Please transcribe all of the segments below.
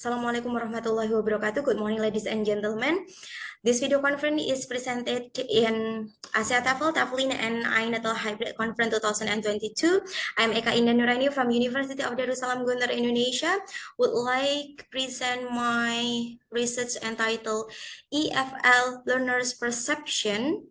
Assalamualaikum warahmatullahi wabarakatuh. Good morning, ladies and gentlemen. This video conference is presented in Asia TEFL, TEFLIN, and iNELTAL Hybrid Conference 2022. I'm Eka Indah Nuraini from University of Darussalam Guntur, Indonesia. Would like to present my research entitled EFL Learners' Perception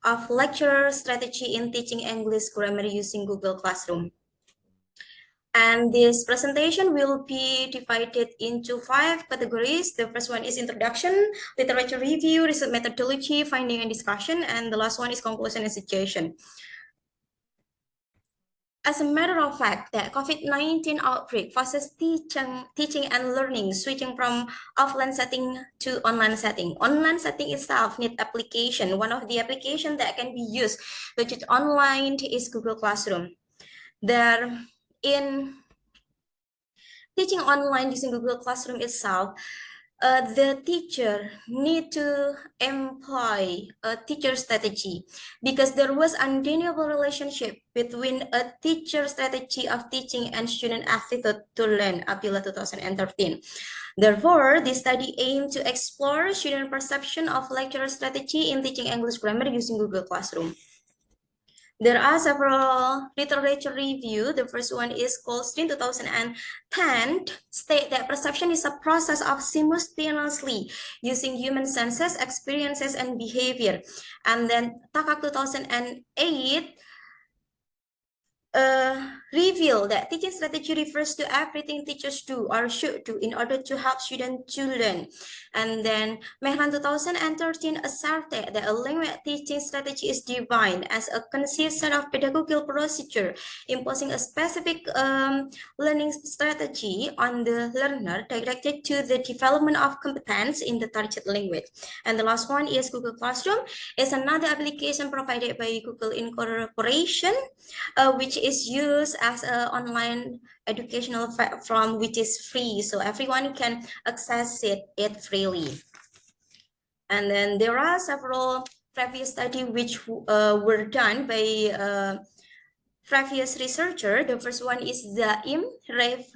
of Lecturer Strategy in Teaching English Grammar using Google Classroom. And this presentation will be divided into 5 categories. The first one is introduction, literature review, research methodology, finding and discussion, and the last one is conclusion and suggestion. As a matter of fact, the COVID-19 outbreak forces teaching and learning switching from offline setting to online setting. Online setting itself needs application. One of the applications that can be used to teach online is Google Classroom. In teaching online using Google Classroom itself, the teacher need to employ a teacher strategy because there was undeniable relationship between a teacher strategy of teaching and student attitude to learn, Apila 2013. Therefore, this study aimed to explore student perception of lecturer strategy in teaching English grammar using Google Classroom. There are several literature review. The first one is Goldstein 2010, state that perception is a process of simultaneously using human senses, experiences, and behavior. And then Takak 2008 reveal that teaching strategy refers to everything teachers do or should do in order to help students to learn. And then Mehran 2013 asserted that a language teaching strategy is defined as a conceived set of pedagogical procedure imposing a specific learning strategy on the learner directed to the development of competence in the target language. And the last one is Google Classroom. It's another application provided by Google Incorporation, which is used as an online educational platform which is free, so everyone can access it freely. And then there are several previous studies which were done by previous researcher. The first one is Zaim,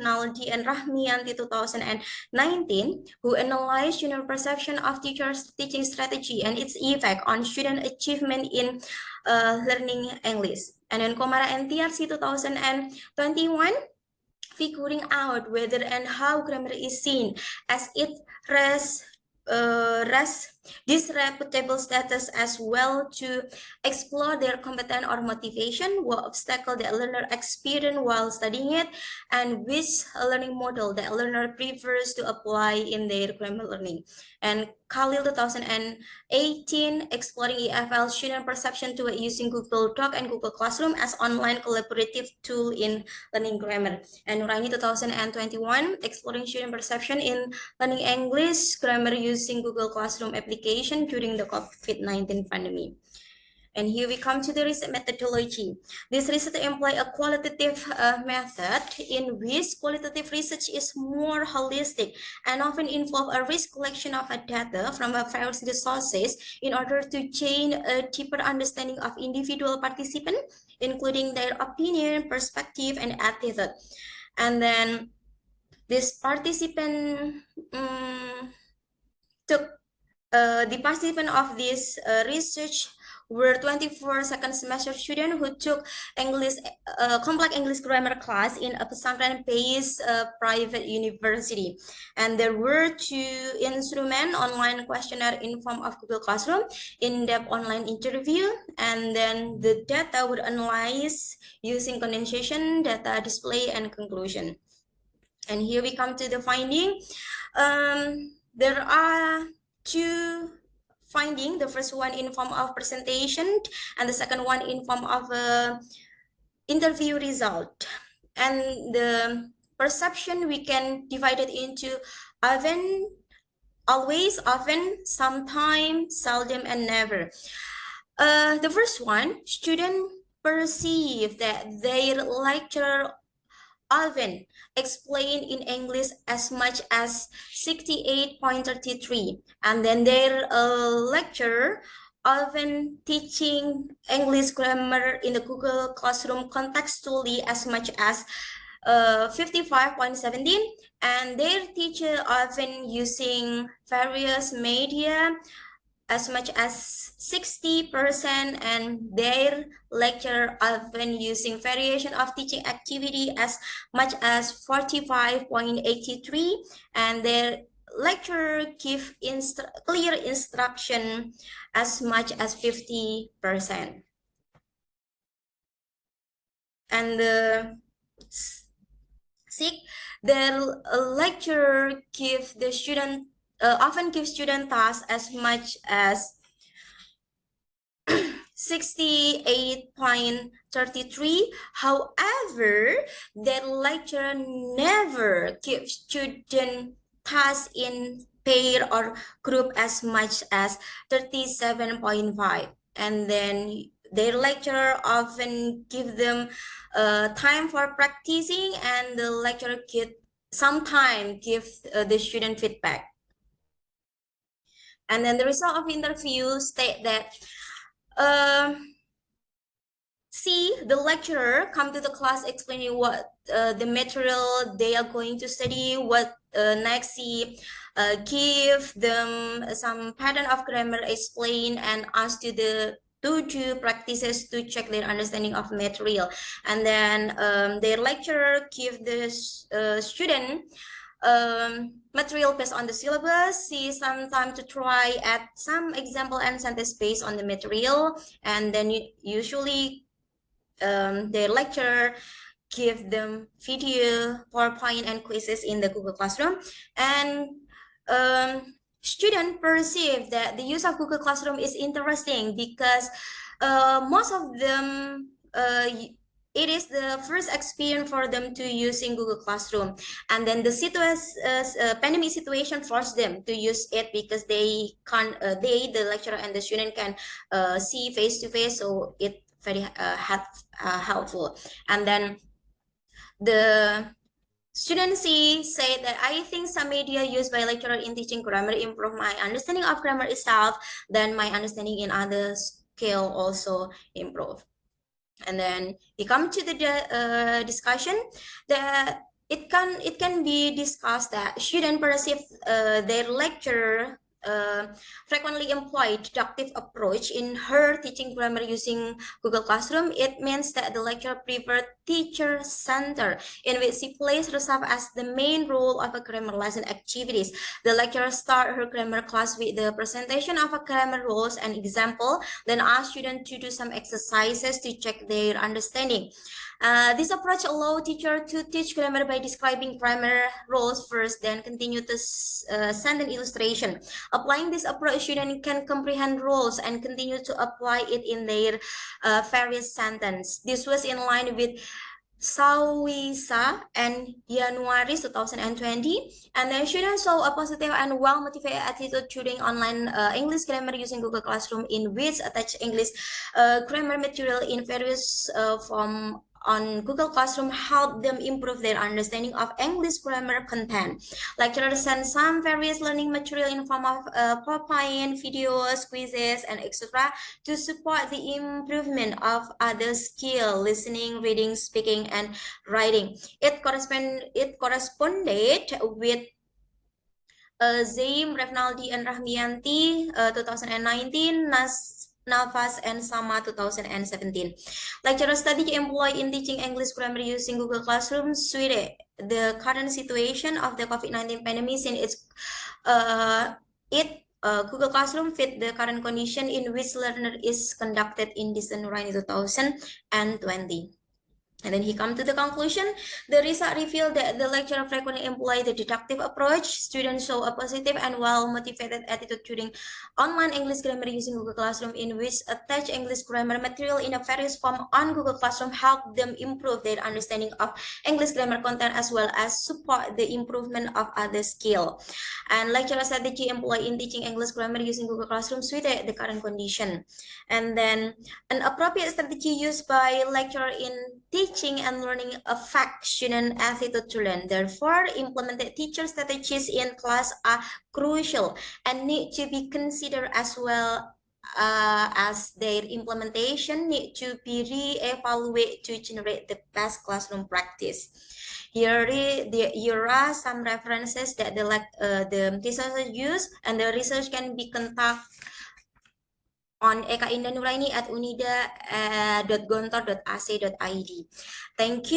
Naldi, and Rahmiyanti 2019, who analyzed student perception of teachers' teaching strategy and its effect on student achievement in learning English. And then Komara and TRC 2021, figuring out whether and how grammar is seen as it disreputable status as well to explore their competence or motivation, what obstacle the learner experience while studying it, and which learning model the learner prefers to apply in their grammar learning. And Khalil 2018, exploring EFL student perception to using Google Doc and Google Classroom as online collaborative tool in learning grammar. And Nuraini 2021, exploring student perception in learning English grammar using Google Classroom application during the COVID-19 pandemic. And here we come to the research methodology. This research employs a qualitative method in which qualitative research is more holistic and often involve a rich collection of data from various sources in order to gain a deeper understanding of individual participants, including their opinion, perspective, and attitude. And then this participant the participant of this research were 24 second semester students who took English complex English grammar class in a pesantren-based private university. And there were 2 instruments: online questionnaire in form of Google Classroom, in-depth online interview, and then the data were analyzed using condensation, data display, and conclusion. And here we come to the finding. There are 2 finding. The first one in form of presentation and the second one in form of interview result. And the perception we can divide it into often, always, often, sometimes, seldom, and never. The first one, students perceive that their lecturer often explain in English as much as 68.33, and then their lecturer often teaching English grammar in the Google Classroom contextually as much as 55.17, and their teacher often using various media as much as 60%, and their lecturer often using variation of teaching activity as much as 45.83, and their lecturer give clear instruction as much as 50%. And their lecturer give the student often give student tasks as much as 68.33. However, their lecturer never gives student tasks in pair or group as much as 37.5. And then their lecturer often give them time for practicing, and the lecturer sometimes give the student feedback. And then the result of interview state that C, the lecturer come to the class explaining what the material they are going to study, what next C, give them some pattern of grammar, explain, and ask to do practices to check their understanding of material. And then their lecturer give the student material based on the syllabus, see some time to try at some example and sentence based on the material, and then usually their lecturer give them video, PowerPoint, and quizzes in the Google Classroom. And students perceive that the use of Google Classroom is interesting because most of them it is the first experience for them to using Google Classroom, and then the pandemic situation forced them to use it because they can't, the lecturer and the student can see face to face, so it very helpful. And then the students say that I think some media used by lecturer in teaching grammar improve my understanding of grammar itself, then my understanding in other skill also improve. And then we come to the discussion that it can be discussed that student perceive their lecturer frequently employ deductive approach in her teaching grammar using Google Classroom. It means that the lecturer prefer teacher center, in which she plays herself as the main role of a grammar lesson activities. The lecturer start her grammar class with the presentation of a grammar rules and example, then ask students to do some exercises to check their understanding. This approach allows teacher to teach grammar by describing grammar rules first, then continue to sentence illustration. Applying this approach, students can comprehend rules and continue to apply it in their various sentences. This was in line with Sawisa and January 2020, and then students show a positive and well-motivated attitude during online English grammar using Google Classroom, in which attach English grammar material in various form on Google Classroom help them improve their understanding of English grammar content. Lecturers send some various learning material in form of PowerPoint, videos, quizzes, and etc. to support the improvement of other skills, listening, reading, speaking, and writing. It corresponded with Zaim, Revnaldi, and Rahmianti 2019, Navas, and Sama 2017. Lecturer study employed in teaching English grammar using Google Classroom suited the current situation of the COVID-19 pandemic, since Google Classroom fit the current condition in which learner is conducted in December 2020. And then he come to the conclusion. The result revealed that the lecturer frequently employed the deductive approach. Students show a positive and well-motivated attitude during online English grammar using Google Classroom, in which attach English grammar material in a various form on Google Classroom help them improve their understanding of English grammar content as well as support the improvement of other skill. And lecturer strategy employed in teaching English grammar using Google Classroom suited the current condition. And then an appropriate strategy used by lecturer in teaching and learning affect student attitude to learn. Therefore, implemented teacher strategies in class are crucial and need to be considered as well as their implementation need to be re-evaluated to generate the best classroom practice. Here are some references that the teachers use, and the research can be conducted on Eka Indah Nuraini at unida.gontor.ac.id. Thank you.